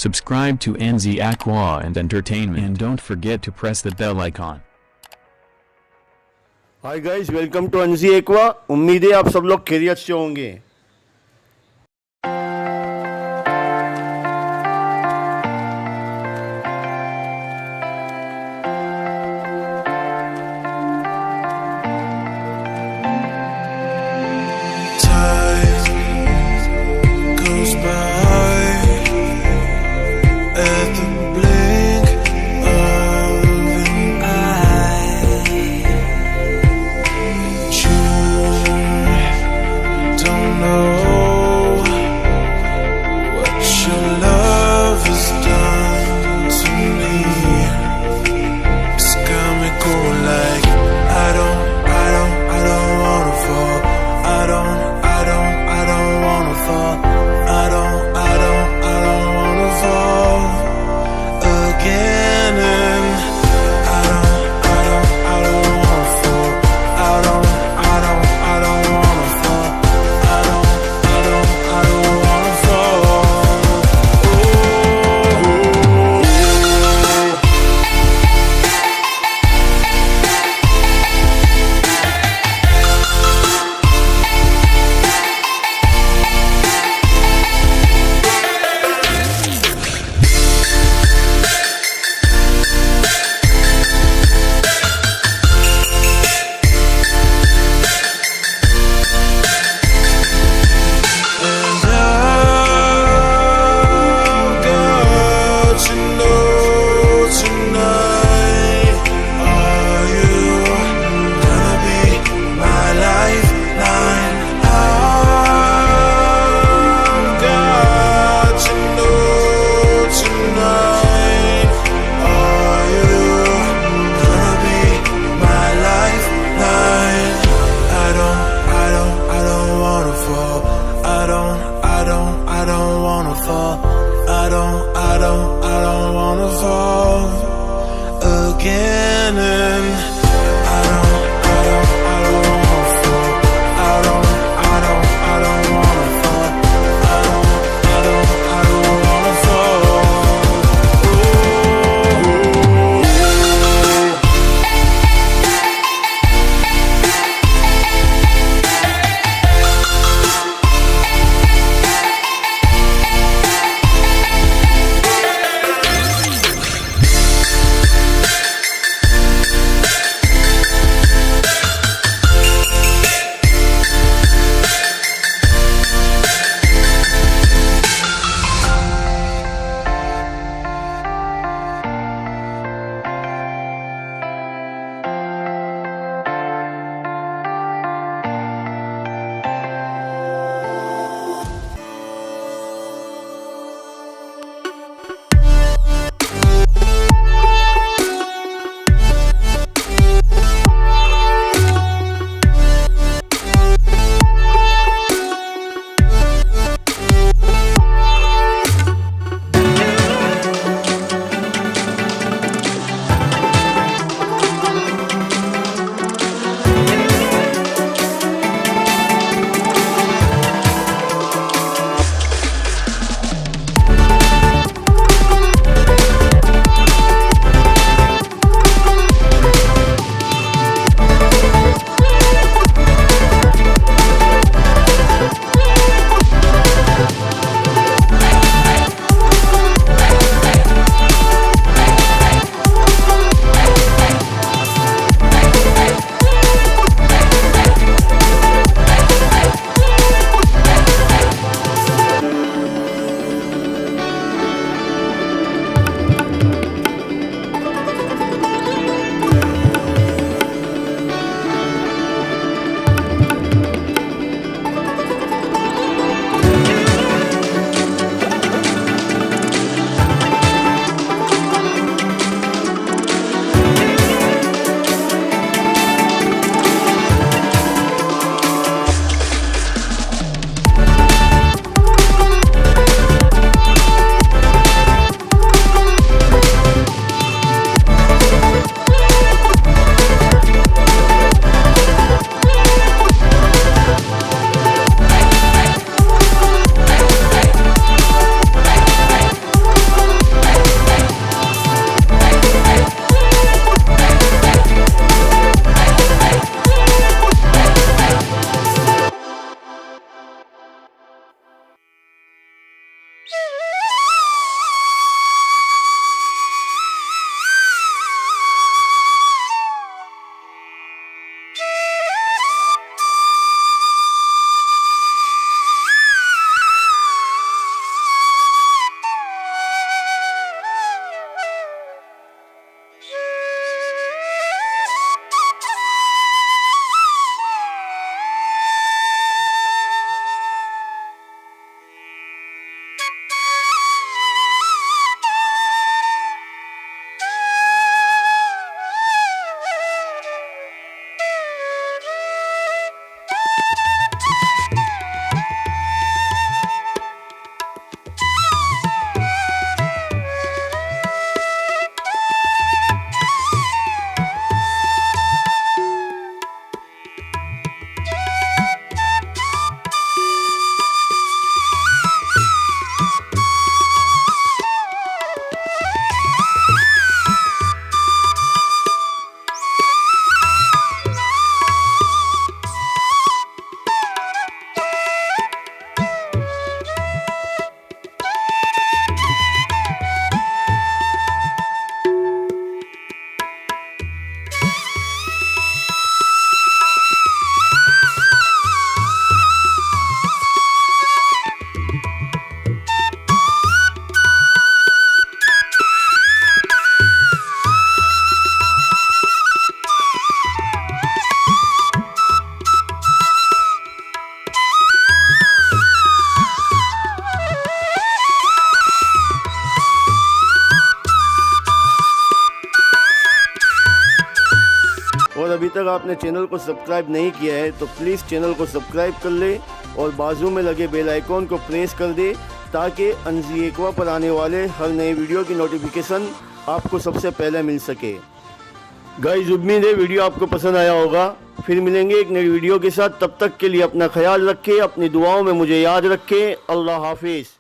Subscribe to NZ Aqua and Entertainment and don't forget to press the bell icon. Hi guys, welcome to NG Aqua. उम्मीद है आप सब लोग खैरियत से होंगे। अभी तक आपने चैनल को सब्सक्राइब नहीं किया है तो प्लीज़ चैनल को सब्सक्राइब कर ले और बाजू में लगे बेल आइकॉन को प्रेस कर दे ताकि अनजी एक्वा पर आने वाले हर नए वीडियो की नोटिफिकेशन आपको सबसे पहले मिल सके। गाइस, उम्मीद है वीडियो आपको पसंद आया होगा। फिर मिलेंगे एक नई वीडियो के साथ, तब तक के लिए अपना ख्याल रखें, अपनी दुआओं में मुझे याद रखें। अल्लाह हाफिज़।